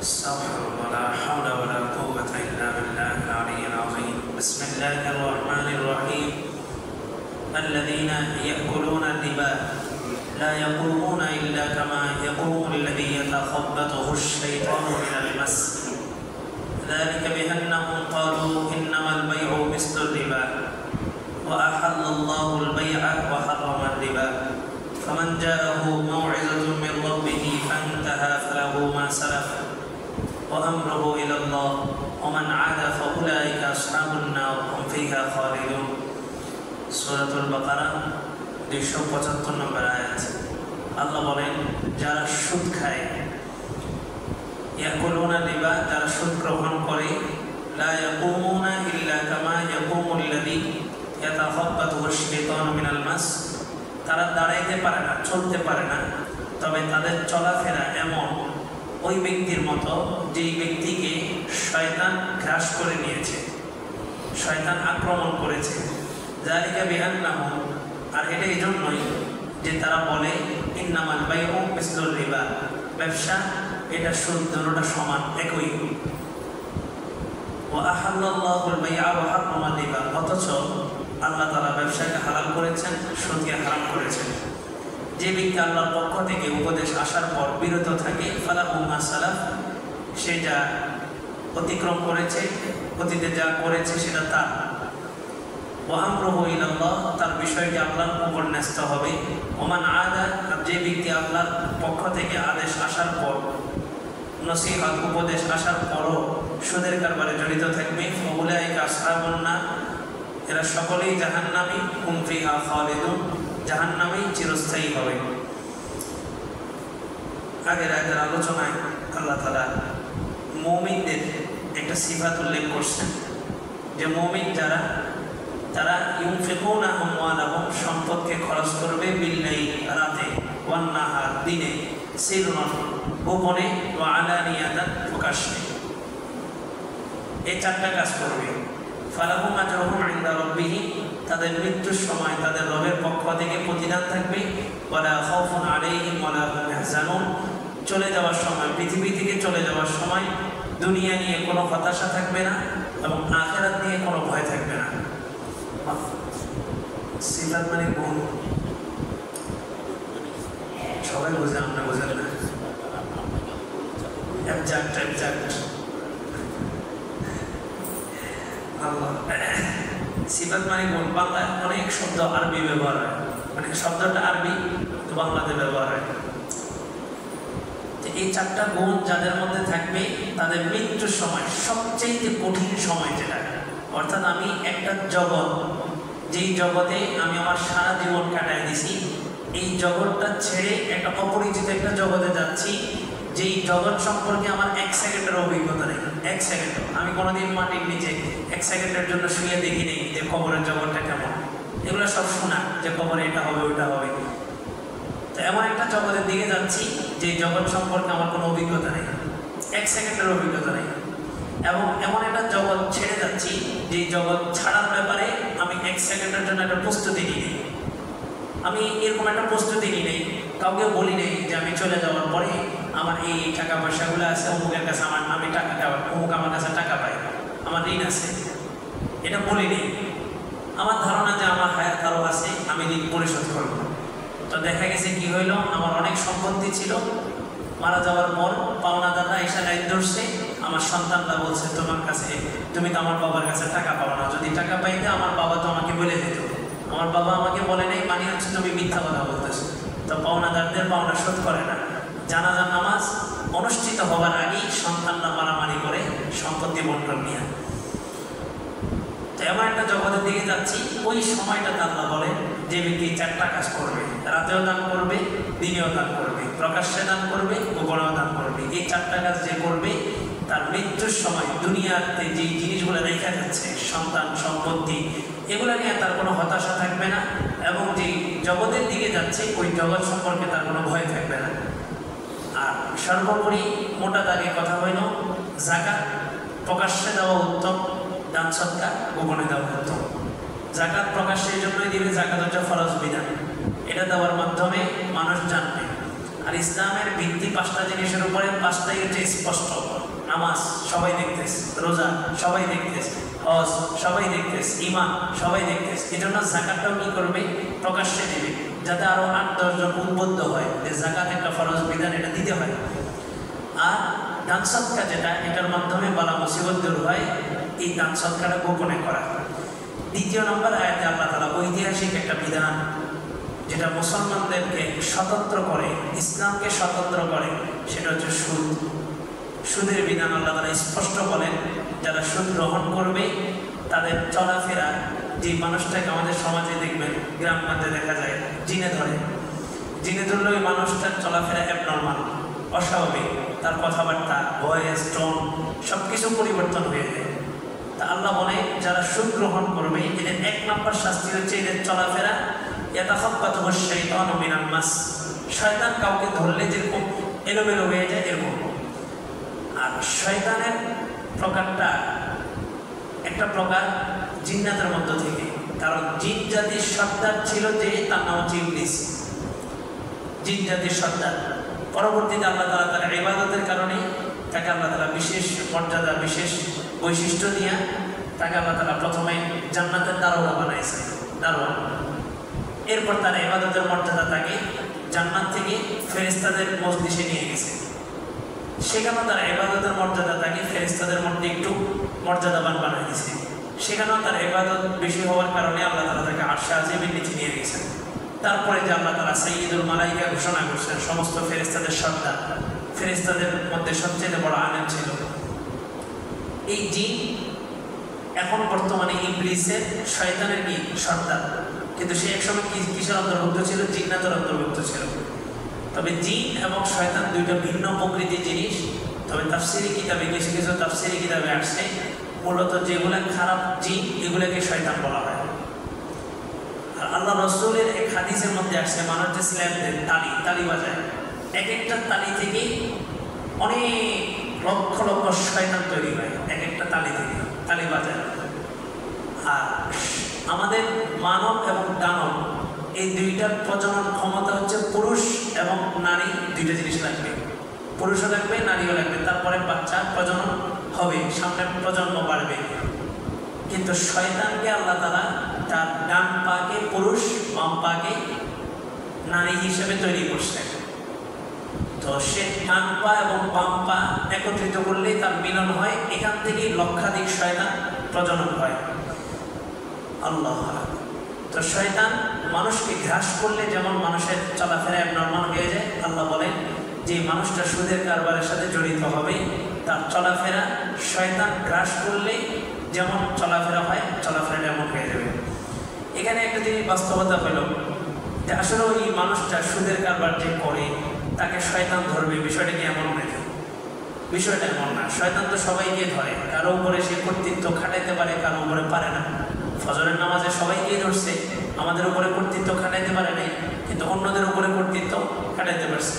استغفر الله لا حول ولا قوة إلا بالله العلي العظيم. بسم الله الرحمن الرحيم. الذين يأكلون الربا لا يقومون إلا كما يقوم الذي يتخبطه الشيطان من المس ذلك بأنهم قالوا إنما البيع مثل الربا وأحل الله البيع وحرم الربا فمن جاءه موعظة من ربه فانتهى فله ما سلف وأمره إلى الله ومن عاد فأولئك أصحاب النار هم فيها خالدون. سورة البقرة 275 নম্বর আয়াত। আল্লাহ বলেন, যারা সুদ খায়, ইয়াকুলুনা রিবা, যারা সুদ গ্রহণ করে, লা ইয়াকুমুনা ইল্লা কামা ইয়াকুমুল লাযী ইয়াতাখাব্বাতুহু আশ-শাইতানু মিনাল মাস, তারা দাঁড়াইতে পারে না, চলতে পারে না, তবে তাদের চলাফেরা এমন ওই ব্যক্তির মতো যেই ব্যক্তিকে শয়তান গ্রাস করে নিয়েছে, শয়তান আক্রমণ করেছে। যালিকা বিআন্নাহুম, আর এটা এই জন্যই যে তারা বলে ইন্নামাল বাইউ মিসলুর রিবা, ব্যবসা এটা সুদ দুটোটা সমান, একই। ওয়া আহাল্লাল্লাহুল বাই'a ওয়া হারামার রিবা, অথচ আল্লাহ তাআলা ব্যবসাকে হালাল করেছেন, সুদকে হারাম করেছেন। যে ব্যক্তি আল্লাহর পক্ষ থেকে উপদেশ আসার পর বিরত থাকে, ফালাহু মা সালাফ, সে যা অতিক্রম করেছে, অতীতে যা করেছে সেটা তার। ওয়া আমরুহু ইলাল্লাহ, তার বিষয়টি আল্লাহর উপর ন্যস্ত হবে। ওমান আদা, যে ব্যক্তি আল্লাহর পক্ষ থেকে আদেশ আসার পর, নসিহত উপদেশ আসার পরও সুদের কারবারে জড়িত থাকবে, ফাউলাইকা আসহাবুন নার, এরা সকলেই জাহান্নামী, হুম ফিহা খালিদুন, জাহান্নামেই চিরস্থায়ী হবে। আগের আগের আলোচনায় আল্লাহ তাআলা মুমিনদের একটা সিফাত উল্লেখ করছেন, যে মুমিন যারা, তারা ইউনফিকুনা আমওয়ালাহুম, সম্পদকে খরচ করবে, বিল্লাইল, রাতে, ওয়ান নাহার, দিনে, সিররান, গোপনে, ওয়া আলানিয়াতান, প্রকাশ্যে, এই চারটা কাজ করবে। ফালাহুম আজরুহুম ইনদা রাব্বিহিম, তাদের মৃত্যুর সময় তাদের রবের পক্ষ থেকে প্রতিদান থাকবে। ওয়ালা খাউফুন আলাইহিম ওয়ালা হুম ইয়াহজানুন, চলে যাওয়ার সময়, পৃথিবী থেকে চলে যাওয়ার সময় দুনিয়া নিয়ে কোনো হতাশা থাকবে না এবং আখিরাত নিয়ে কোনো ভয় থাকবে না। সিফাত মানে গুণ, সবাই বোঝে, আমরা বোঝেন না। সিফাত মানে গুণ। বাংলায় অনেক শব্দ আরবি ব্যবহার হয়, মানে শব্দটা আরবি তো বাংলাতে ব্যবহার হয়। এই চারটা গুণ যাদের মধ্যে থাকবে, তাদের মৃত্যুর সময়, সবচেয়ে কঠিন সময় যেটা, অর্থাৎ আমি একটা জগৎ, যেই জগতে আমি আমার সারা জীবন কাটাই দিছি, এই জগৎটা ছেড়ে একটা অপরিচিত একটা জগতে যাচ্ছি, যেই জগৎ সম্পর্কে আমার 1 সেকেন্ডের অভিজ্ঞতা নেই। 1 সেকেন্ড, আমি কোনোদিন মাটির নিচে 1 সেকেন্ডের জন্য শুয়ে দেখি নেই যে কবরের জগৎটা কেমন। এগুলো সব শোনা যে কবরে এটা হবে, ওইটা হবে। তো এমন একটা জগতের দিকে যাচ্ছি যে জগৎ সম্পর্কে আমার কোনো অভিজ্ঞতা নেই, 1 সেকেন্ডের অভিজ্ঞতা নেই। এবং এমন একটা জগৎ ছেড়ে যাচ্ছি যে জগৎ ছাড়ার ব্যাপারে আমি 1 সেকেন্ডের জন্য একটা প্রস্তুতি নিই নেই। আমি এরকম একটা প্রস্তুতি নিই নেই, কাউকে বলি নেই যে আমি চলে যাওয়ার পরে আমার এই টাকা পয়সাগুলো আছে, অমুকের কাছে আমার, আমি টাকা, অমুক আমার কাছে টাকা পাই, আমার ঋণ আছে, এটা বলি নেই। আমার ধারণা যে আমার হায়াত আরও আছে, আমি ঋণ পরিশোধ করব। তো দেখা গেছে কি হইল, আমার অনেক সম্পত্তি ছিল, মারা যাওয়ার পর পাওনাদাররা এসে লাইন ধরছে, আমার সন্তানরা বলছে তোমার কাছে, তুমি তো আমার বাবার কাছে টাকা পাও না, যদি টাকা পাইতে আমার বাবা তো আমাকে বলে দিত। আমার বাবা আমাকে বলে নেই, মানে হচ্ছে তুমি মিথ্যা কথা বলতেছো। তো পাওনাদারদের পাওনা শোধ করে না। জানাজার নামাজ অনুষ্ঠিত হওয়ার আগেই সন্তানরা মারামারি করে সম্পত্তি বন্টন নিয়ে। তো এমন একটা জগতের দিকে যাচ্ছি, ওই সময়টা আল্লাহ বলে যে ব্যক্তি 4টা কাজ করবে, রাতেও দান করবে, দিনেও দান করবে, প্রকাশ্যে দান করবে, গোপনেও দান করবে। এই 4টা কাজ যে করবে, তার মৃত্যুর সময় দুনিয়াতে যেই জিনিসগুলো দেখা যাচ্ছে, সন্তান, সম্পত্তি, এগুলো নিয়ে তার কোনো হতাশা থাকবে না, এবং যেই জগতের দিকে যাচ্ছে ওই জগৎ সম্পর্কে তার কোনো ভয় থাকবে না। আর সর্বোপরি মোটা দাগে কথা হইল, যাকাত প্রকাশ্যে দেওয়া উত্তম, দান সদকা গোপনে দেওয়া উত্তম। যাকাত প্রকাশ্যে এই জন্যই দিবে, যাকাত হচ্ছে ফরজ বিধান, এটা দেওয়ার মাধ্যমে মানুষ জানবে। আর ইসলামের ভিত্তি 5টা জিনিসের উপরে 5টাই হচ্ছে স্পষ্ট। নামাজ সবাই দেখতেছে, রোজা সবাই দেখতেছে, হজ সবাই দেখতেছে, ঈমান সবাই দেখতেছে। এই জন্য যাকাতটাও কি করবে? প্রকাশ্যে দিবে, যাতে আরো 8-10 জন উদ্বুদ্ধ হয় যে যাকাত একটা ফরজ বিধান, এটা দিতে হয়। আর দান সদকা যেটা, এটার মাধ্যমে বালা মুসিবত দূর হয়, এই দান সদকাটা গোপনে করা। দ্বিতীয় নম্বর আয়াতে আল্লাহ তাআলা ঐতিহাসিক একটা বিধান যেটা মুসলমানদেরকে স্বতন্ত্র করে, ইসলামকে স্বতন্ত্র করে, সেটা হচ্ছে সুদ। সুদের বিধান আল্লাহ তাআলা স্পষ্ট বলেন, যারা সুদ গ্রহণ করবে তাদের চলাফেরা, যে মানুষটাকে আমাদের সমাজে দেখবেন গ্রামগঞ্জে দেখা যায় জিনে ধরলে ওই মানুষটার চলাফেরা অ্যাবনর্মাল, অস্বাভাবিক, তার কথাবার্তা, ভয়েস, টোন সব কিছু পরিবর্তন হয়ে যায়। তা আল্লাহ বলে যারা সুদ গ্রহণ করবে এদের 1 নম্বর শাস্তি হচ্ছে এদের চলাফেরা ইয়াতাখাব্বাতুহু শাইতানু মিনাল মাস, শয়তান কাউকে ধরলে যেরকম এলোমেলো হয়ে যায় এরকম। আর শয়তানের প্রকারটা একটা প্রকার জিন্নাতের মধ্য থেকে, কারণ জিন জাতির সর্দার ছিল যে, তার নাম হচ্ছে ইবলিস। জিন জাতির সর্দার পরবর্তীতে আল্লাহ তাআলা তার ইবাদতের কারণে তাকে আল্লাহ তাআলা বিশেষ মর্যাদা, বিশেষ বৈশিষ্ট্য দিয়া তাকে আল্লাহ তাআলা প্রথমে জান্নাতের দারোগা বানাইছে, দারোগা। এরপর তার ইবাদতের মর্যাদা তাকে জান্নাত থেকে ফেরেশতাদের মজলিসে নিয়ে গেছে। সেখানেও তার ইবাদতের মর্যাদা তাকে ফেরেশতাদের মধ্যে একটু মর্যাদাবান বানিয়ে দিয়েছে। সেখানেও তার ইবাদত বেশি হওয়ার কারণে আল্লাহ তাআলা তাকে আরশে আজিমের নিচে নিয়ে গেছেন। তারপরে যে আল্লাহ তাআলা সাইয়্যিদুল মালাইকা ঘোষণা করছেন, সমস্ত ফেরেশতাদের সর্দার, ফেরেশতাদের মধ্যে সবচেয়ে বড় আলেম ছিল এই জিন। এখন বর্তমানে ইবলিসের, শয়তানের কি সর্দার, কিন্তু সে একসময় কিসের অন্তর্ভুক্ত ছিল? জিন্নাতের অন্তর্ভুক্ত ছিল। তবে জিন এবং শয়তান দুইটা ভিন্ন প্রকৃতির জিনিস। তবে তাফসীরি কিতাবে কিছু কিছু তাফসীরি কিতাবে আসছে মূলত যেগুলো খারাপ জিন এগুলোকে শয়তান বলা হয়। আর আল্লাহ রাসূলের এক হাদিসের মধ্যে আসছে মানুষ যে স্ল্যাবদের তালি বাজায়, এক একটা তালি থেকে অনেক লক্ষ লক্ষ শয়তান তৈরি হয়, এক একটা তালি থেকে, তালি বাজায়। আর আমাদের মানব এবং দানব এই দুইটার প্রজনন ক্ষমতা হচ্ছে পুরুষ এবং নারী, দুইটা জিনিস লাগবে, পুরুষও লাগবে নারীও লাগবে, তারপরে বাচ্চা প্রজনন হবে, সামনে প্রজন্ম বাড়বে। কিন্তু শয়তানকে আল্লাহ তাআলা তার ডান পাকে পুরুষ, বাম পাকে নারী হিসেবে তৈরি করছে। তো সে ডান পা এবং বাম পা একত্রিত করলে তার মিলন হয়, এখান থেকে লক্ষাধিক শয়তান প্রজনন হয়। আল্লাহ। তো শয়তান মানুষকে গ্রাস করলে যেমন মানুষের চলাফেরা নরমাল হয়ে যায়, আল্লাহ বলেন যে মানুষটা সুদের কারবারের সাথে জড়িত হবে তার চলাফেরা শয়তান গ্রাস করলে যেমন চলাফেরা হয়, চলাফেরাটা এমন হয়ে যাবে। এখানে একটা জিনিস বাস্তবতা হলো যে আসলে ওই মানুষটা সুদের কারবার যে করে তাকে শয়তান ধরবে, বিষয়টা কি এমন নাকি? বিষয়টা এমন না। শয়তান তো সবাইকে ধরে, কারো উপরে সে কর্তৃত্ব খাটাইতে পারে, কারো উপরে পারে না। ফজরের নামাজে সবাইকে ধরছে, আমাদের উপরে কর্তৃত্ব খাটাইতে পারে নাই, কিন্তু অন্যদের উপরে কর্তৃত্ব খাটাইতে পারছে।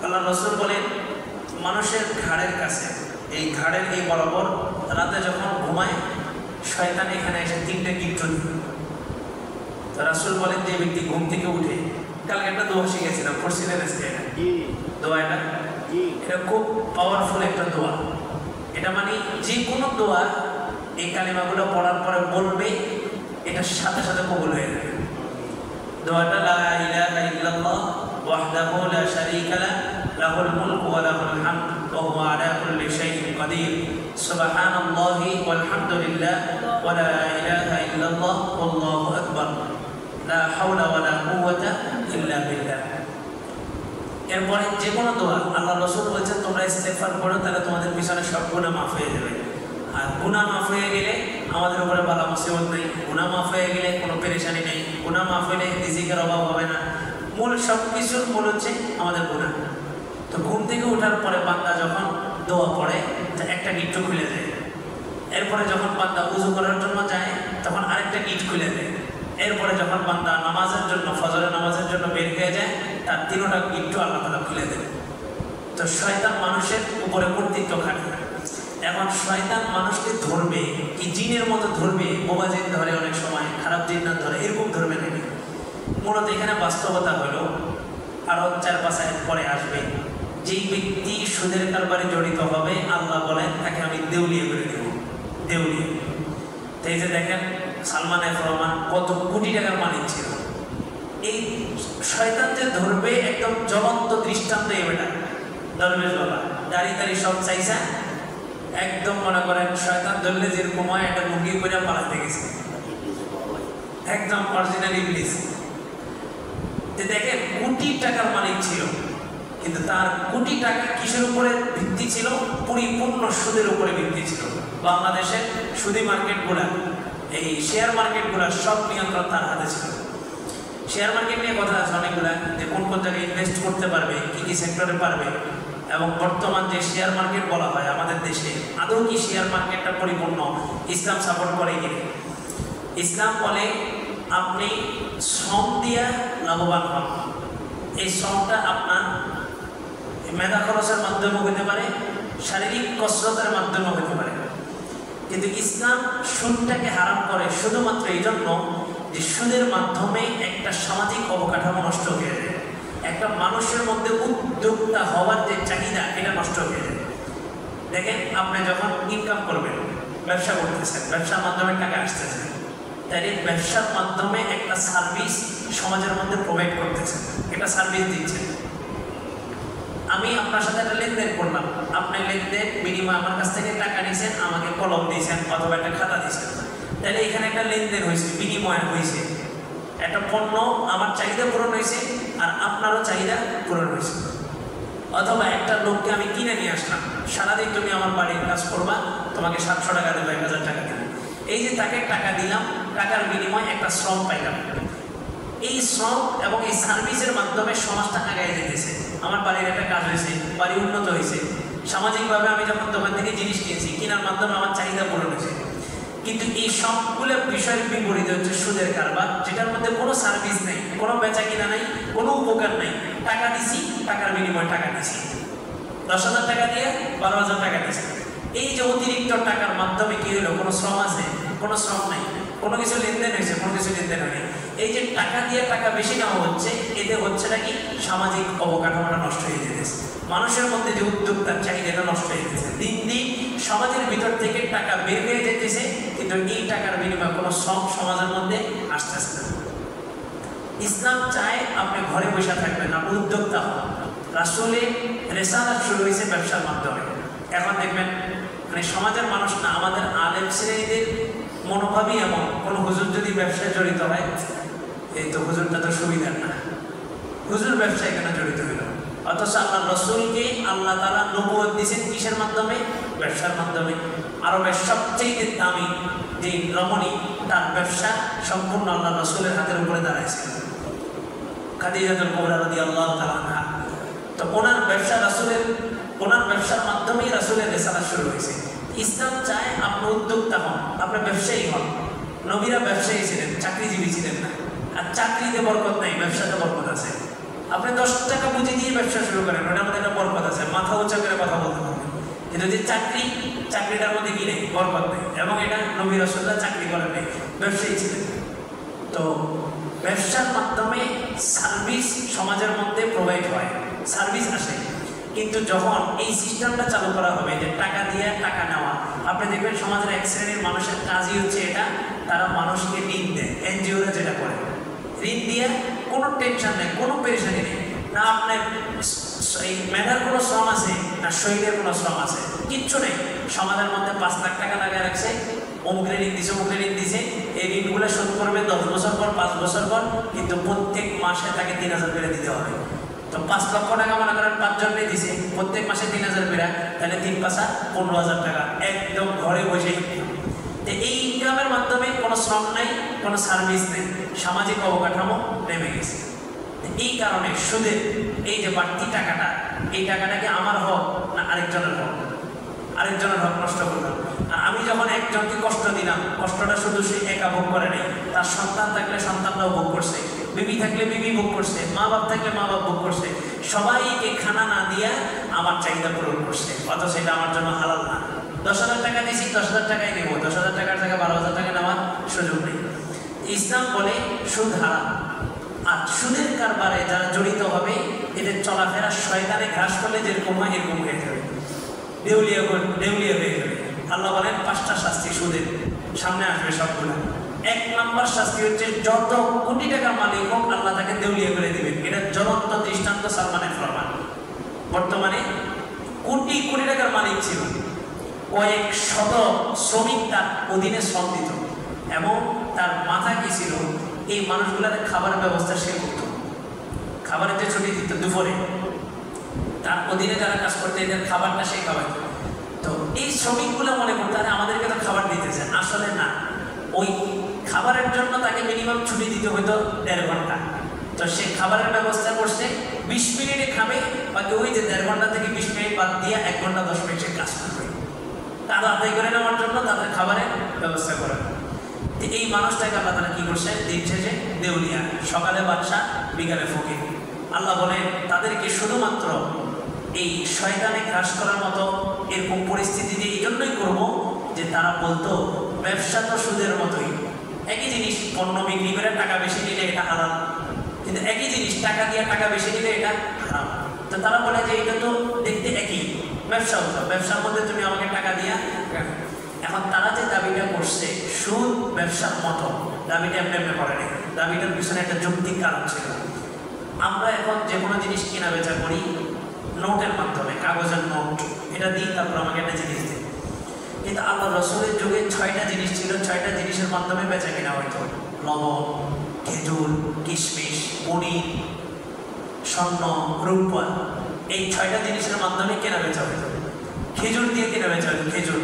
আল্লাহ রাসূল বলেন মানুষের ঘাড়ের কাছে, এই ঘাড়ের এই বরাবর রাতে যখন ঘুমায় শয়তান এখানে এসে 3টে গিট্টু দিবে। তো রাসূল বলেন যে ব্যক্তি ঘুম থেকে উঠে, কালকে একটা দোয়া শিখেছিলাম, পড়ছিলেন এটা দোয়াটা, এটা খুব পাওয়ারফুল একটা দোয়া। এটা মানে যে কোনো দোয়া এই কালিমাগুলো পড়ার পরে বলবে, এটার সাথে সাথে কবুল হয়ে যাবে। দোয়াটা লা ইলাহা ইল্লাল্লাহ ওয়াহদাহু লা শারীকা লাহু লাহুল মুলকু ওয়া লাহুল হামদু ওয়া হুয়া আলা কুল্লি শাইইন কাদির সুবহানাল্লাহি ওয়াল হামদুলিল্লাহ ওয়া লা ইলাহা ইল্লাল্লাহ ওয়াল্লাহু আকবার লা হাওলা ওয়া লা কুওয়াতা ইল্লা বিল্লাহ। এরপরে যে কোনো দোয়া আল্লাহ রাসূল বলেছেন তোমরা ইস্তেগফার করো, তাহলে তোমাদের পিছনে সব গুনাহ মাফ হয়ে যাবে। আর গুনাহ মাফ হয়ে গেলে আমাদের উপরে বালা মুসিবত নেই, গুনাহ মাফ হয়ে গেলে কোনো পেরেশানি নেই, গুনাহ মাফ হলে রিজিকের অভাব হবে না। মূল সব কিছুর মূল হচ্ছে আমাদের গুনাহ। তো ঘুম থেকে ওঠার পরে বান্দা যখন দোয়া পড়ে তা একটা গিট্টু খুলে যায়, এরপরে যখন বান্দা উযু করার জন্য যায় তখন আরেকটা গিট খুলে দেয়, এরপরে যখন বান্দা নামাজের জন্য, ফজরের নামাজের জন্য বের হয়ে যায় তার 3টা গিট্টু আল্লাহ তাআলা খুলে দেয়। তো শয়তান মানুষের উপরে কর্তৃত্ব খাটে। এখন শয়তান মানুষকে ধরবে কি জিনের মতো ধরবে, বোবা জিন ধরে, অনেক সময় খারাপ জিন না ধরে, এরকম ধরবে নাকি? মূলত এখানে বাস্তবতা হলো আরো 4-5 আয়াত পরে আসবে। যেই ব্যক্তি সুদের কারবারে জড়িত হবে আল্লাহ বলেন তাকে আমি দেউলিয়া করে দেব, দেউলিয়া। এই যে দেখেন সালমান এফ রহমান কত কোটি টাকার মালিক ছিল। এই শয়তান যে ধরবে একদম জ্বলন্ত দৃষ্টান্ত এই বেটা দরবেশ বাবা দাড়ি সব চাইছে একদম মনে করেন শয়তান ধরলে যেরকম হয় একটা মুরগি করে পালাতে গেছে, একদম অরিজিনাল ইবলিস। দেখেন কোটি টাকার মালিক ছিল, কিন্তু তার কোটি টাকা কিসের উপরে ভিত্তি ছিল? পরিপূর্ণ সুদের উপরে ভিত্তি ছিল। বাংলাদেশের সুদী মার্কেটগুলা, এই শেয়ার মার্কেটগুলা সব নিয়ন্ত্রণ তার হাতে ছিল। শেয়ার মার্কেট নিয়ে কথা আছে অনেকগুলা, যে কোন কোন জায়গায় ইনভেস্ট করতে পারবে, কি কি সেক্টরে পারবে, এবং বর্তমান যে শেয়ার মার্কেট বলা হয় আমাদের দেশে আদৌ কি শেয়ার মার্কেটটা পরিপূর্ণ ইসলাম সাপোর্ট করে কিনা। ইসলাম বলে আপনি শ্রম দিয়া লাভবান হন। এই শ্রমটা আপনার মেধা খরচের মাধ্যমে হতে পারে, শারীরিক কসরতের মাধ্যমে হতে পারে, কিন্তু ইসলাম সুদটাকে হারাম করে শুধুমাত্র এই জন্য যে সুদের মাধ্যমে একটা সামাজিক অবকাঠামো নষ্ট হয়ে যায়, একটা মানুষের মধ্যে উদ্যোক্তা হওয়ার যে চাহিদা এটা নষ্ট হয়ে যায়। দেখেন আপনি যখন ইনকাম করবেন, ব্যবসা করতেছেন, ব্যবসার মাধ্যমে টাকা আসতেছে, তাই ব্যবসার মাধ্যমে একটা সার্ভিস সমাজের মধ্যে প্রোভাইড করতেছেন, একটা সার্ভিস দিচ্ছেন। আমি আপনার সাথে একটা লেনদেন করলাম, আপনি লেনদেন বিনিময় আমার কাছ থেকে টাকা নিয়েছেন, আমাকে কলম দিয়েছেন অথবা একটা খাতা দিয়েছেন, তাহলে এখানে একটা লেনদেন হয়েছে, বিনিময় হয়েছে, একটা পণ্য আমার চাহিদা পূরণ হয়েছে আর আপনারও চাহিদা পূরণ হয়েছে। অথবা একটা লোককে আমি কিনে নিয়ে আসলাম, সারাদিন তুমি আমার বাড়ির কাজ করবা, তোমাকে 700 টাকা দেবো, 1000 টাকা দেবো। এই যে তাকে টাকা দিলাম, টাকার বিনিময়ে একটা শ্রম পাইলাম। এই শ্রম এবং এই সার্ভিসের মাধ্যমে সমাজটা আগায় যেতেছে। আমার বাড়ির একটা কাজ হয়েছে, বাড়ি উন্নত হয়েছে, সামাজিকভাবে আমি যখন দোকান থেকে জিনিস কিনছি, কেনার মাধ্যমে আমার চাহিদা পূরণ হয়েছে। কিন্তু এই সবগুলো বিষয়ের বিপরীত হচ্ছে সুদের কারবার, যেটার মধ্যে কোনো সার্ভিস নেই, কোনো বেচা কিনা নাই, কোনো উপকার নাই। টাকা দিছি, টাকার বিনিময়ে টাকা দিছি, 10,000 টাকা দিয়ে 12,000 টাকা দিছি। এই যে অতিরিক্ত টাকার মাধ্যমে কি হলো? কোনো শ্রম আছে? কোনো শ্রম নাই। কোনো কিছু লেনদেন হয়েছে? কোনো কিছু লেনদেন হয়নি। এই যে টাকা দিয়ে টাকা বেশি নেওয়া হচ্ছে, এতে হচ্ছে নাকি সামাজিক অবকাঠামোটা নষ্ট হয়ে যেতেছে, মানুষের মধ্যে যে উদ্যোক্তার চাহিদাটা নষ্ট হয়ে যেতেছে। দিন দিন সমাজের ভিতর থেকে টাকা বের হয়ে যেতেছে, কিন্তু এই টাকার বিনিময়ে কোনো শ্রম সমাজের মধ্যে আসতেছে না। ইসলাম চায় আপনি ঘরে বসে থাকবেন, আপনি উদ্যোক্তা হন। রাসূলের রিসালাত শুরু হয়েছে ব্যবসার মাধ্যমে। এখন দেখবেন মানে সমাজের মানুষ না, আমাদের আলেম শ্রেণীদের মনোভাবই এমন, কোনো হুজুর যদি ব্যবসায় জড়িত হয়, এই তো হুজুরটা তো সুবিধার না, হুজুর ব্যবসায় কেন জড়িত হইল? অথচ আল্লাহ রসুলকে আল্লাহ তাআলা নবুয়ত দিয়েছেন কিসের মাধ্যমে? ব্যবসার মাধ্যমে। আরবের সবচেয়ে দামি যে রমণী, তার ব্যবসা সম্পূর্ণ আল্লাহ রসুলের হাতের উপরে দাঁড়াইছে, খাদিজাতুল কুবরা রাদিয়াল্লাহু তাআলা আনহা। তো ওনার ব্যবসা রাসূলের, ওনার ব্যবসার মাধ্যমেই রাসূলের রিসালাত শুরু হয়েছে। ইসলাম চায় আপনি উদ্যোক্তা হন, আপনি ব্যবসায়ী হন। নবীরা ব্যবসায়ী ছিলেন, চাকরিজীবী ছিলেন না। আর চাকরিতে বরকত নাই, ব্যবসাতে বরকত আছে। আপনি 10 টাকা পুঁজি দিয়ে ব্যবসা শুরু করেন, ওটার মধ্যে একটা বরকত আছে, মাথা উঁচা করে কথা বলতে পারবেন। কিন্তু যে চাকরি, চাকরিটার মধ্যে কি নেই? বরকত নেই। এবং এটা নবী রাসূলরা চাকরি করেন নাই, ব্যবসায়ী ছিলেন। তো ব্যবসার মাধ্যমে সার্ভিস সমাজের মধ্যে প্রোভাইড হয়, সার্ভিস আসে। কিন্তু যখন এই সিস্টেমটা চালু করা হবে যে টাকা দিয়ে টাকা নেওয়া, আপনি দেখবেন সমাজের এক শ্রেণীর মানুষের কাজই হচ্ছে এটা, তারা মানুষকে ঋণ দেয়। এনজিওরা যেটা করে, ঋণ দিয়ে কোনো টেনশন নেই, কোনো পেরেশানি নেই, না আপনার এই মেধার কোনো শ্রম আছে, না শরীরের কোনো শ্রম আছে, কিচ্ছু নেই। সমাজের মধ্যে 5 লাখ টাকা লাগায় রাখছে, অমুকের ঋণ দিছে, অমুকের ঋণ দিছে, এই ঋণগুলো শোধ করবে 10 বছর পর, 5 বছর পর, কিন্তু প্রত্যেক মাসে তাকে 3,000 করে দিতে হবে। তো 5 লক্ষ টাকা মনে করেন 5 জনকে দিছে, প্রত্যেক মাসে 3,000 করে, তাহলে 3 পাঁচা 15,000 টাকা একদম ঘরে বসে। এই ইনকামের মাধ্যমে কোনো শ্রম নাই, কোনো সার্ভিস নেই, সামাজিক অবকাঠামো নেমে গেছে। এই কারণে সুদের এই যে বাড়তি টাকাটা, এই টাকাটাকে আমার হক না আরেকজনের হক? আরেকজনের হক নষ্ট করলাম। আর আমি যখন একজনকে কষ্ট দিলাম, কষ্টটা শুধু সে একা ভোগ করে নাই, তার সন্তান থাকলে সন্তানরাও ভোগ করছে, বিবি থাকলে বিবি ভোগ করছে, মা বাপ থাকলে মা বাপ ভোগ করছে, সবাইকে খানা না দিয়া আমার চাহিদা পূরণ করছে, অথচ সেটা আমার জন্য হালাল না। 10,000 টাকা দিয়েছি, 10,000 টাকাই নেবো, 10,000 টাকার জায়গায় 12,000 টাকা নেওয়ার সুযোগ নেই। ইসলাম বলে সুদ হারাম। আর সুদের কারবারে যারা জড়িত হবে এদের চলাফেরা শয়তানে ঘাস করলে যেরকম হয় এরকম হয়ে যাবে, দেউলিয়া হয়ে যাবে। আল্লাহ বলেন 5টা শাস্তি সুদের সামনে আসবে সবগুলো। 1 নম্বর শাস্তি হচ্ছে যত কোটি টাকার মালিক হোক আল্লাহ তাকে দেউলিয়া করে দিবেন। এটা জ্বলন্ত দৃষ্টান্ত সালমানের ফরমান। বর্তমানে কোটি কোটি টাকার মালিক ছিল, কয়েক শত শ্রমিক তার অধীনে শ্রম দিত এবং তার মাথা কি ছিল, এই মানুষগুলোর খাবারের ব্যবস্থা সে করত। খাবারের যে ছুটি দিত দুপুরে, তার অধীনে যারা কাজ করতে এদের খাবারটা সে খাওয়াইত। তো এই শ্রমিকগুলো মনে করতো আরে আমাদেরকে তো খাবার দিতেছে, আসলে না, ওই খাবারের জন্য তাকে মিনিমাম ছুটি দিতে হইতো 1.5 ঘন্টা। তো সে খাবারের ব্যবস্থা করছে, 20 মিনিটে খাবে, বাকি ওই যে 1.5 ঘন্টা থেকে 20 মিনিট বাদ দিয়ে 1 ঘন্টা 10 মিনিট সে কাজ করবে, তারা আদায় করে নেওয়ার জন্য তাদের খাবারের ব্যবস্থা করে। এই মানুষটাকে আল্লাহ তারা কি করছে, দিন শেষে দেউলিয়া, সকালে বাদশা বিকালে ফকির। আল্লাহ বলেন তাদেরকে শুধুমাত্র এই শয়তানে গ্রাস করার মতো এরকম পরিস্থিতি দিয়ে এই জন্যই করবো যে তারা বলতো ব্যবসা তো সুদের মতোই, একই জিনিস পণ্য বিক্রি করে টাকা বেশি নিলে এটা হারাম, কিন্তু একই জিনিস টাকা দিয়ে টাকা বেশি নিলে এটা হারাম। তো তারা বলে যে এটা তো দেখতে একই, ব্যবসা হতো, ব্যবসার মধ্যে তুমি আমাকে টাকা দিয়া। এখন তারা যে দাবিটা করছে সুদ ব্যবসার মতো, দাবিটা এমনি এমনি করে নেই, দাবিটার পিছনে একটা যৌক্তিক কারণ ছিল। আমরা এখন যে কোনো জিনিস কেনা বেচা করি নোটের মাধ্যমে, কাগজের নোট, এটা দিই তারপর আমাকে একটা জিনিস দিই। কিন্তু আল্লাহ রসুলের যুগে 6টা জিনিস ছিল, 6টা জিনিসের মাধ্যমে বেচা কেনা হইতো। লবণ, খেজুর, কিশমিশ, পনির, স্বর্ণ, রূপা, এই 6টা জিনিসের মাধ্যমে কেনা বেচা হইতো। খেজুর দিয়ে কেনা বেচা হইতো। খেজুর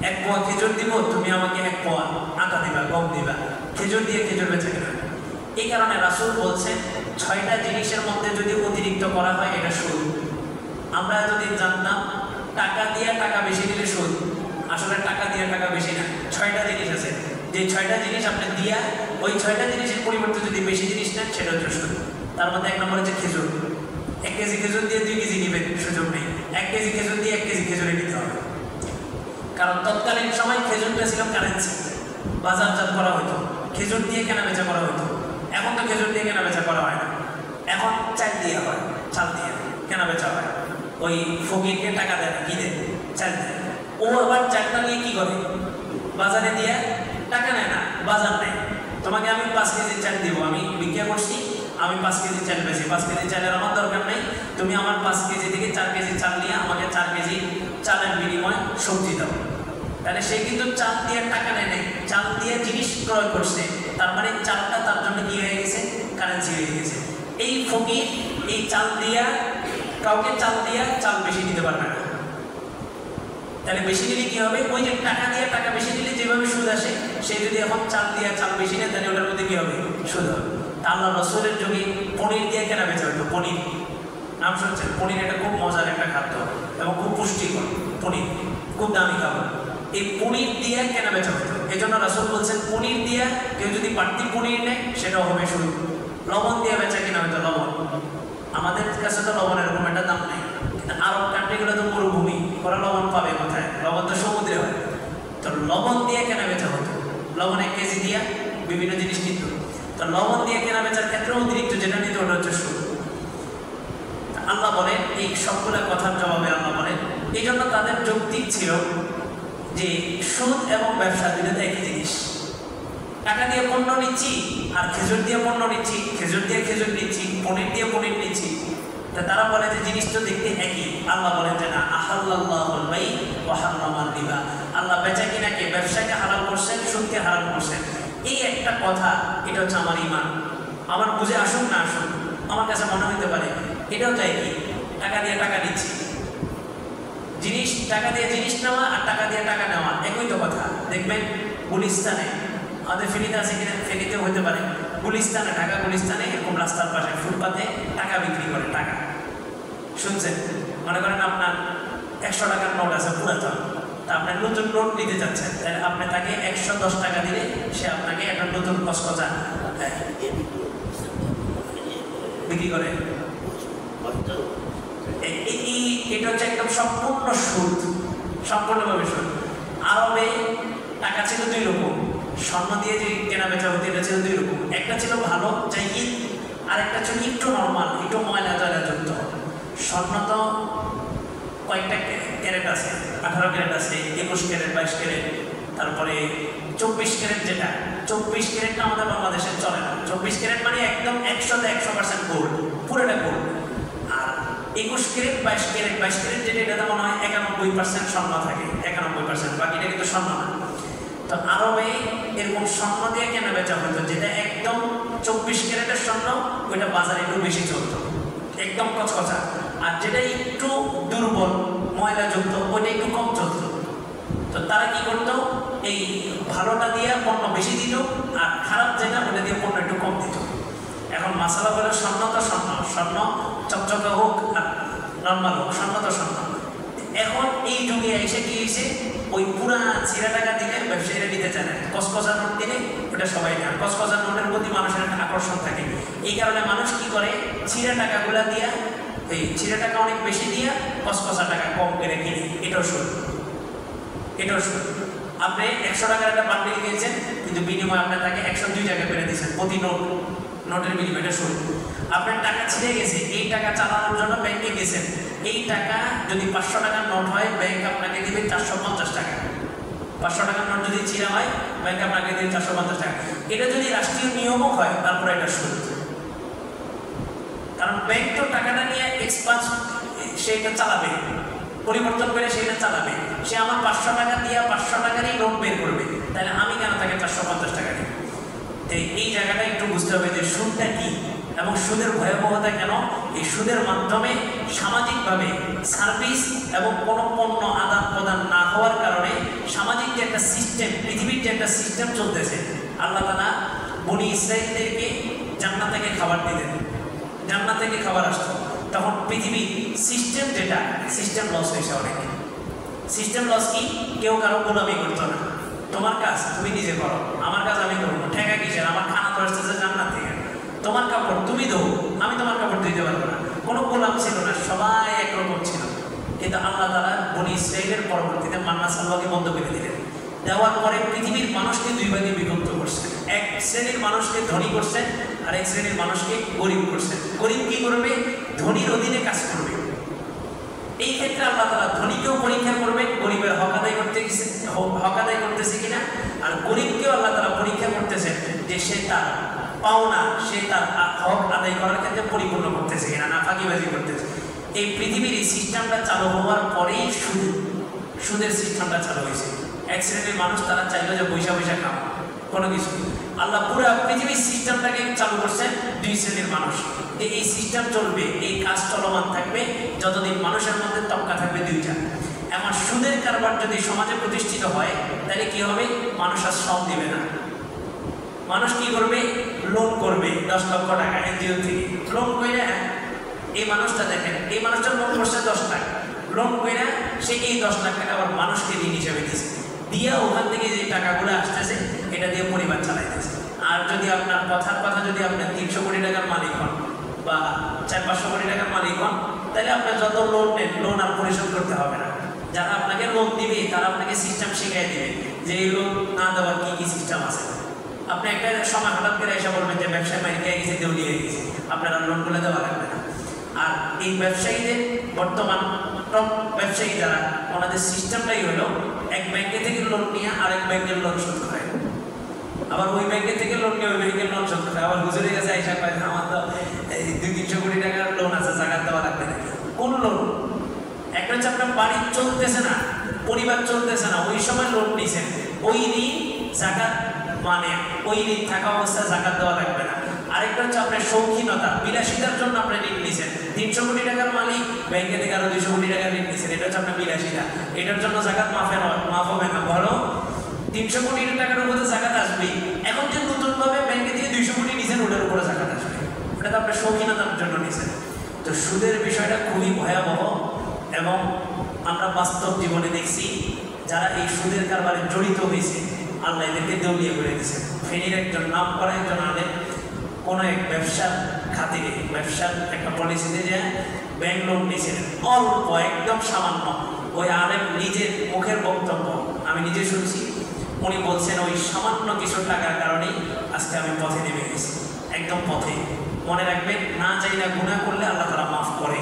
1 পোয়া খেজুর দিব, তুমি আমাকে 1 পোয়া আটা দিবা, গম দিবা, খেজুর দিয়ে খেজুর বেচা কেনা। এই কারণে রাসূল বলছেন 6টা জিনিসের মধ্যে যদি অতিরিক্ত করা হয় এটা সুদ। আমরা যদি জানতাম টাকা দিয়ে টাকা বেশি দিলে সুদ, আসলে টাকা দিয়ে টাকা বেশি না। 6টা জিনিস আছে, যে 6টা জিনিস আপনি দিয়া ওই 6টা জিনিসের পরিবর্তে যদি বেশি জিনিস নেন সেটা হচ্ছে সুদ। তার মধ্যে 1 নম্বর হচ্ছে খেজুর। 1 কেজি খেজুর দিয়ে 2 কেজি নিবেন সুযোগ নেই, 1 কেজি খেজুর দিয়ে 1 কেজি খেজুরে নিতে হবে। কারণ তৎকালীন সময় খেজুরটা ছিল কারেন্সি, বাজারজাত করা হতো, খেজুর দিয়ে কেনা বেচা করা হতো। এখন তো খেজুর দিয়ে কেনা বেচা করা হয় না, এখন চাল দিয়ে হয়, চাল দিয়ে কেনা বেচা হয়। ওই ফকিরকে টাকা দেয় না, কি দেয়, চাল দেয়। ও আবার চালটা নিয়ে কি করে, বাজারে দিয়ে টাকা নেয় না, বাজার নেয়। তোমাকে আমি 5 কেজি চাল দিব, আমি বিক্রিয়া করছি, আমি 5 কেজি চাল বেশি, 5 কেজি চালের আমার দরকার নেই, তুমি আমার 5 কেজি থেকে 4 কেজি চাল নিয়ে আমাকে 4 কেজি চালের বিনিময়ে সবজি দাও। তাহলে সে কিন্তু চাল দিয়ে টাকা নেয় নাই, চাল দিয়ে জিনিস ক্রয় করছে। তার মানে চালটা তার জন্য কি হয়ে গেছে, কারেন্সি হয়ে গেছে। এই ফকির এই চাল দিয়া কাউকে চাল দিয়া চাল বেশি দিতে পারবে না। তাহলে বেশি নিলে কি হবে, ওই যে টাকা দিয়ে টাকা বেশি নিলে যেভাবে সুদ আসে, সে যদি এখন চাল দিয়ে চাল বেশি নেয় তাহলে ওটার মধ্যে কি হবে, সুদ হবে। আল্লাহ রসুলের যুগে পনির দিয়ে কেনা বেচা হতো। পনির নাম শুনছেন, পনির এটা খুব মজার একটা খাদ্য এবং খুব পুষ্টিকর, পনির খুব দামি খাবার। এই পনির দিয়ে কেনা বেচা হতো। এই জন্য রাসূল বলছেন পনির দিয়ে কেউ যদি বাড়তি পনির নেয় সেটাও হবে সুদ। লবণ দিয়ে বেচা কেনা হতো। লবণ, আমাদের কাছে তো লবণের এরকম একটা দাম নেই, কিন্তু আরব কান্ট্রিগুলো তো মরুভূমি, ওরা লবণ পাবে কোথায়, লবণ তো সমুদ্রে হয়। তো লবণ দিয়ে কেনা বেচা হতো। লবণ 1 কেজি দিয়া বিভিন্ন জিনিস কিনত। তো লবণ দিয়ে কেনা বেচার ক্ষেত্রে অতিরিক্ত যেটা নিতে ওটা হচ্ছে সুদ। আল্লাহ বলেন এই সবগুলো কথার জবাবে আল্লাহ বলেন এই জন্য তাদের যৌক্তিক ছিল যে সুদ এবং ব্যবসা দুটোতে একই জিনিস। টাকা দিয়ে পণ্য নিচ্ছি আর খেজুর দিয়ে পণ্য নিচ্ছি, খেজুর দিয়ে খেজুর নিচ্ছি, পনির দিয়ে পনির নিচ্ছি। তা তারা বলে যে জিনিস তো দেখতে একই। আল্লাহ বলেন যে না, আহাল্লাল্লাহুল বাই ওয়া হারামার রিবা। আল্লাহ বেচা কিনাকে, ব্যবসাকে হারাম করছেন, সুদকে হারাম করছেন। এই একটা কথা, এটা হচ্ছে আমার ঈমান। আমার বুঝে আসুক না আসুক, আমার কাছে মনে হতে পারে এটাও তো একই। টাকা দিয়ে টাকা নিচ্ছি, জিনিস টাকা দিয়ে জিনিস নেওয়া আর টাকা দিয়ে টাকা নেওয়া একই তো কথা। দেখবেন গুলিস্তানে, আমাদের ফেনীতে আছে কিনা, ফেনীতেও হতে পারে, গুলিস্তানে, ঢাকা গুলিস্তানে এরকম রাস্তার পাশে ফুটপাতে টাকা বিক্রি করে। টাকা শুনছেন, মনে করেন আপনার 100 টাকার নোট আছে পুরাতন, তা আপনার নতুন নোট নিতে যাচ্ছেন, তাহলে আপনি তাকে 110 টাকা দিলে সে আপনাকে একটা নতুন কসকসা বিক্রি করে। এটা হচ্ছে একদম সম্পূর্ণ সুদ, সম্পূর্ণভাবে সুদ। আরবে টাকা ছিল 2 রকম, স্বর্ণ দিয়ে যে কেনা বেচা হতো এটা ছিল 2 রকম। একটা ছিল ভালো জাইদ, আরেকটা চুনি একটু নর্মাল, একটু ময়লা টয়লা যুক্ত। স্বর্ণ তো কয়েকটা ক্যারেট আছে, 18 ক্যারেট আছে, 21 ক্যারেট, 22 ক্যারেট, তারপরে 24 ক্যারেট। যেটা 24 ক্যারেটটা আমাদের বাংলাদেশে চলে না। 24 ক্যারেট মানে একদম 100% গোল্ড, পুরোটা গোল্ড। আর 21 ক্যারেট, 22 ক্যারেট, 22 ক্যারেট যেটা, এটাতে মনে হয় 91% স্বর্ণ থাকে, 91%, বাকিটা কিন্তু স্বর্ণ না। তো আরবে এরকম স্বর্ণ দিয়ে কেনা বেচা হতো, যেটা একদম 24 ক্যারেটের স্বর্ণ, ওইটা বাজারে একটু বেশি চলতো, একদম কচকচা। আর যেটা একটু দুর্বল ময়লা যুক্ত, ওইটা একটু কম চলতো। তো তারা কি করতো, এই ভালোটা দিয়ে পণ্য বেশি দিত, আর খারাপ যেটা ওটা দিয়ে পণ্য একটু কম দিত। এখন মাসালা বলে স্বর্ণ তো স্বর্ণ, স্বর্ণ চকচকে হোক আর নর্মাল হোক, স্বর্ণ তো স্বর্ণ। এখন এই যুগে এসে কি হয়েছে, ওই পুরা ছিঁড়া টাকা দিলে ব্যবসায়ীরা নিতে চায় না, কসকসা নোট দিলে ওটা সবাই নেয়। কসকসা নোটের প্রতি মানুষের একটা আকর্ষণ থাকে, এই কারণে মানুষ কি করে, ছিঁড়া টাকাগুলা দিয়া, এই ছিঁড়া টাকা অনেক বেশি দিয়া কসকসা টাকা কম করে কিনে। এটাও শুরু, এটাও শুরু। আপনি 100 টাকার একটা বান্ডিল কিনেছেন, কিন্তু বিনিময়ে আপনার তাকে 102 টাকা করে দিয়েছেন প্রতি নোটের বিনিময়ে। এটা শুরু। আপনার টাকা ছিঁড়ে গেছে, এই টাকা চালানোর জন্য ব্যাংকে গেছেন, এই টাকা যদি 500 টাকার নোট হয়, ব্যাংক আপনাকে দিবে 450 টাকা। 500 টাকার নোট যদি ছিঁড়া হয়, ব্যাংক আপনাকে দিবে 450 টাকা। এটা যদি রাষ্ট্রীয় নিয়মও হয়, তারপরে এটা শুরু। কারণ ব্যাংক তো টাকাটা নিয়ে এক্সপান্স, সেটা চালাবে, পরিবর্তন করে সেটা চালাবে। সে আমার 500 টাকা দিয়ে 500 টাকারই লোন বের করবে, তাহলে আমি কেন তাকে 450 টাকা দিই? এই জায়গাটা একটু বুঝতে হবে যে সুদটা কি এবং সুদের ভয়াবহতা কেন। এই সুদের মাধ্যমে সামাজিকভাবে সার্ভিস এবং কোনো পণ্য আদান প্রদান না হওয়ার কারণে সামাজিক যে একটা সিস্টেম, পৃথিবীর যে একটা সিস্টেম চলতেছে, আল্লাহ তাআলা বনি ইসরাঈলদেরকে জান্নাত থেকে খাবার দিতেন, জান্নাত থেকে খাবার আসতো, তখন পৃথিবীর সিস্টেম যেটা, সিস্টেম লস হয়েছে অনেক। সিস্টেম লস কি, কেউ কারো গোলামি করতো না, তোমার কাজ তুমি নিজে করো, আমার কাজ আমি করবো, ঠেকা কিসের, আমার খানা তো আসতেছে জান্নাত থেকে, তোমার কাপড় তুমি দেবো, আমি তোমার কাপড় দিতে পারবো না। কোনো গোলাম ছিল না, সবাই একরকম ছিল। কিন্তু আল্লাহ তাআলা বনি ইসরাঈলের পরবর্তীতে মান্না সালওয়াকে বন্ধ করে দিলেন। দেওয়ার পরে পৃথিবীর মানুষকে দুই ভাগে বিভক্ত করছেন। এক শ্রেণীর মানুষকে ধনী করছেন, আর এক শ্রেণীর মানুষকে গরিব করছেন। গরিব কি করবে, ধনীর অধীনে কাজ করবে। এই ক্ষেত্রে আল্লাহ তাআলা ধনীকেও পরীক্ষা করবেন, গরিবের হক আদায় করতেছে কিনা, আর গরিবকেও আল্লাহ তাআলা পরীক্ষা করতেছেন যে সে তার পাওনা, সে তার হক আদায় করার ক্ষেত্রে পরিপূর্ণ করতেছে কিনা, না ফাঁকিবাজি করতেছে। এই পৃথিবীর এই সিস্টেমটা চালু হওয়ার পরেই সুদের সিস্টেমটা চালু হয়েছে। এক শ্রেণীর মানুষ তারা চাইলো যে পয়সা পয়সা খাও, কোনো কিছু। আল্লাহ পুরো পৃথিবীর সিস্টেমটাকে চালু করছেন দুই শ্রেণীর মানুষ। এই সিস্টেম চলবে, এই কাজ চলমান থাকবে যতদিন মানুষের মধ্যে তবকা থাকবে দুইটা। এখন সুদের কারবার যদি সমাজে প্রতিষ্ঠিত হয়, তাহলে কি হবে, মানুষ আর শ্রম দিবে না। মানুষ কি করবে, লোন করবে 10 লক্ষ টাকা এনজিও থেকে লোন করে। এই মানুষটা দেখেন, এই মানুষটা লোন করছে 10 লাখ, লোন করে সে এই 10 লাখ টাকা আবার মানুষকে ঋণ হিসেবে দিচ্ছে, দিয়ে ওখান থেকে যে টাকাগুলো আসতেছে এটা দিয়ে পরিবার চালাইতেছে। আর যদি আপনার কথার কথা, যদি আপনার 300 কোটি টাকার মালিক হন বা 400-500 কোটি টাকার মালিক হন, তাহলে আপনার যত লোন নেন, লোন আর পরিশোধ করতে হবে না। যারা আপনাকে লোন দিবে তারা আপনাকে সিস্টেম শিখিয়ে দিবে যে এই লোন না দেওয়ার কি কি সিস্টেম আছে। আপনি একটা সময় হঠাৎ করে এসে বলবেন যে ব্যবসায় মালিক হয়ে গেছে, দেউলিয়া হয়ে গেছে, আপনারা লোনগুলো দেওয়া লাগবে না। আর এই ব্যবসায়ীদের বর্তমান টপ ব্যবসায়ী যারা, ওনাদের সিস্টেমটাই হলো এক ব্যাংকে থেকে লোন নিয়ে আরেক ব্যাংকের লোন শোধ করে, আবার ওই ব্যাংকে থেকে লোন নিয়ে ওই ব্যাংকের লোন শোধ করে, আবার হুজুরের কাছে আইসা পায় আমার তো এই 200-300 কোটি টাকার লোন আছে, জাকাত দেওয়া লাগবে না। কোন লোন? একটা হচ্ছে আপনার বাড়ি চলতেছে না, পরিবার চলতেছে না, ওই সময় লোন নিয়েছেন, ওই ঋণ জাকাত, মানে ওই ঋণ থাকা অবস্থায় জাকাত দেওয়া লাগবে না। আরেকটা হচ্ছে আপনার শৌখিনতা, বিলাসিতার জন্য আপনি ঋণ নিয়েছেন, 300 কোটি টাকার মালিক, ব্যাংকে থেকে আরো 200 কোটি টাকার ঋণ নিয়েছেন, এটা হচ্ছে আপনার বিলাসিতা, এটার জন্য জাকাত মাফ হবে না। বলো 300 কোটি টাকার উপরে জাকাত আসবে। এখন যে নতুনভাবে ব্যাংকে থেকে 200 কোটি নিয়েছেন, ওটার উপরে জাকাত আসবে, ওটা তো আপনার শৌখিনতার জন্য নিয়েছেন। তো সুদের বিষয়টা খুবই ভয়াবহ এবং আমরা বাস্তব জীবনে দেখছি যারা এই সুদের কারবারে জড়িত হয়েছে, আল্লাহ এদেরকে দেউলিয়া করে দিয়েছে। ফেনীর একজন নাম করা একজন আলেম কোনো এক ব্যবসার খাতিরে, ব্যবসার একটা পলিসিতে যে ব্যাংক লোন নিয়েছিলেন, অল্প একদম সামান্য। ওই আলেম নিজের মুখের বক্তব্য আমি নিজে শুনছি, উনি বলছেন ওই সামান্য কিছু টাকার কারণেই আজকে আমি পথে নেমে গেছি, একদম পথে। মনে রাখবেন, না যাই না গুনাহ করলে আল্লাহ তাআলা মাফ করে,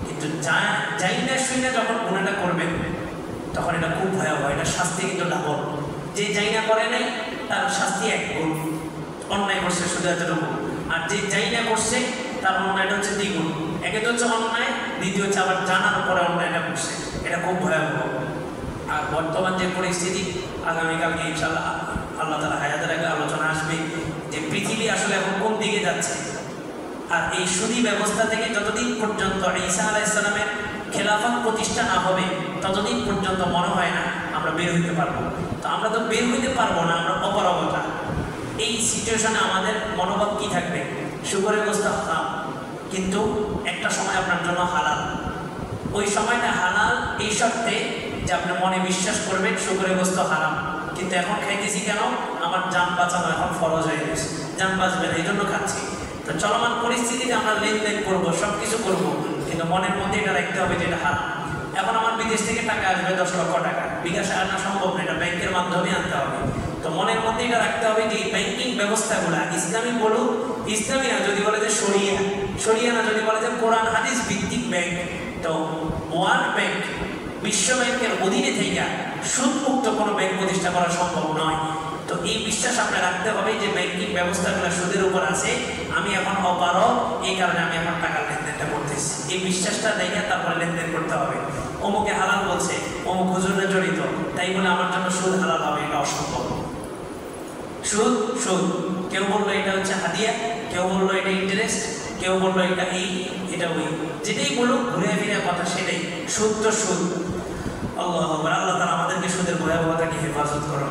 কিন্তু যাই না শুই না যখন গুনাহটা করবেন তখন এটা খুব ভয়াবহ, এটা শাস্তি কিন্তু ডাবল। যে যাই না করে নাই তার শাস্তি এক গুণ, অন্যায় করছে শুধু এতটুকু, আর যে যাই না করছে তার অন্যায়টা হচ্ছে দ্বিগুণ। একে তো হচ্ছে অন্যায়, দ্বিতীয় হচ্ছে আবার জানার পরে অন্যায়টা করছে, এটা খুব ভয়াবহ। আর বর্তমান যে পরিস্থিতি, আগামীকালকে ইনশাআল্লাহ আল্লাহ তাআলা হায়াতের আগে আলোচনা আসবে যে পৃথিবী আসলে এখন কোন দিকে যাচ্ছে। আর এই সুদী ব্যবস্থা থেকে যতদিন পর্যন্ত ঈসা আলাইহিস সালামের খেলাফত প্রতিষ্ঠা না হবে ততদিন পর্যন্ত মনে হয় না আমরা বের হইতে পারবো। তো আমরা তো বের হইতে পারবো না, আমরা অপারগতা। এই সিচুয়েশনে আমাদের মনোভাব কি থাকবে? শুকরের গোশত হারাম, কিন্তু একটা সময় আপনার জন্য হালাল। ওই সময়টা হালাল এই শর্তে যে আপনি মনে বিশ্বাস করবেন শুকরের গোশত হারাম, কিন্তু এখন খাইতেছি কেন? আমার জান বাঁচানো এখন ফরজ হয়ে গেছে, জান বাঁচবে না এই জন্য খাচ্ছি। তো চলমান পরিস্থিতিতে আমরা লেনদেন করবো, সব কিছু করবো, কিন্তু মনের মধ্যে এটা রাখতে হবে যে এটা হারাম। এখন আমার বিদেশ থেকে টাকা আসবে 10 লক্ষ টাকা, বিকাশে আনা সম্ভব না, এটা ব্যাংকের মাধ্যমে আনতে হবে। তো মনের মধ্যে এটা রাখতে হবে যে ব্যাংকিং ব্যবস্থাগুলা ইসলামী বলুক, ইসলামী না যদি বলে যে শরিয়া, শরিয়া না যদি বলে যে কোরআন হাদিস ভিত্তিক ব্যাংক, তো ওয়ার্ল্ড ব্যাংক, বিশ্ব ব্যাংকের অধীনে থেকে সুদমুক্ত কোনো ব্যাংক প্রতিষ্ঠা করা সম্ভব নয়। তো এই বিশ্বাস আপনার রাখতে হবে যে ব্যাংকিং ব্যবস্থাগুলো সুদের উপর আছে, আমি এখন অপারগ, এই কারণে আমি এখন টাকার লেনদেনটা করতেছি। এই বিশ্বাসটা দেখে তারপরে লেনদেন করতে হবে। অমুকে হালাল বলছে, অমুক হুজুরে জড়িত, তাই বলে আমার জন্য সুদ হালাল হবে, এটা অসম্ভব। সুদ সুদ, কেউ বললো এটা হচ্ছে হাদিয়া, কেউ বললো এটা ইন্টারেস্ট, কেউ বললো এটা এই, এটা ওই, যেটাই বলুক ঘুরে ফিরে কথা সেটাই, সুদ তো সুদ। আল্লাহ আল্লাহ তাআলা আমাদেরকে সুদের ভয়াবহতাকে হেফাজত করো।